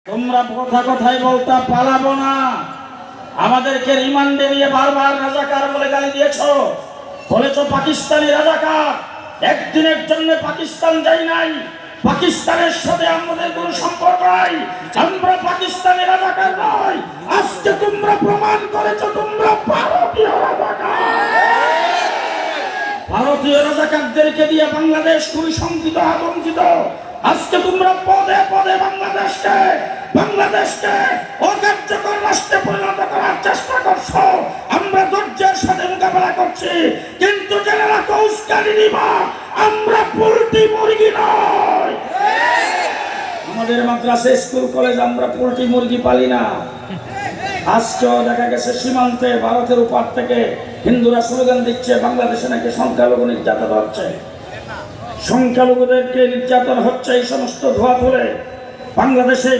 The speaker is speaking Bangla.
তোমরা কথা কথাই বলতা পালাবো না, আমাদেরকে রিমান্ডে নিয়ে বারবার রাজাকার বলে গালি দিয়েছো, বলেছো পাকিস্তানি রাজাকার। একদিনের জন্য পাকিস্তান যাই নাই, পাকিস্তানের সাথে আমাদের কোনো সম্পর্ক নাই, আমরা পাকিস্তানি রাজাকার নই। আজকে তোমরা প্রমাণ করেছো তোমরা ভারতীয় রাজাকার। ভারতীয় রাজাকারদেরকে দিয়ে বাংলাদেশ খুবই শঙ্কিত আতঙ্কিত। আজকে তোমরা পদে পদে বাংলাদেশকে অকার্যকর রাষ্ট্রে পরিণত করার চেষ্টা করছো। আমরা ধৈর্যের সাথে মোকাবেলা করছি, কিন্তু জেনে রাখো উস্কানি দিবা, আমরা পোল্ট্রি মুরগি নয়। আমাদের মাদ্রাসা স্কুল কলেজ আমরা পোল্ট্রি মুরগি পালি না। আজকেও দেখা গেছে সীমান্তে ভারতের উপর থেকে হিন্দুরা স্লোগান দিচ্ছে বাংলাদেশে নাকি সংখ্যালঘু নির্যাতন হচ্ছে, সংখ্যালঘুদেরকে নির্যাতন হচ্ছে। এই সমস্ত ধোয়া তুলে বাংলাদেশে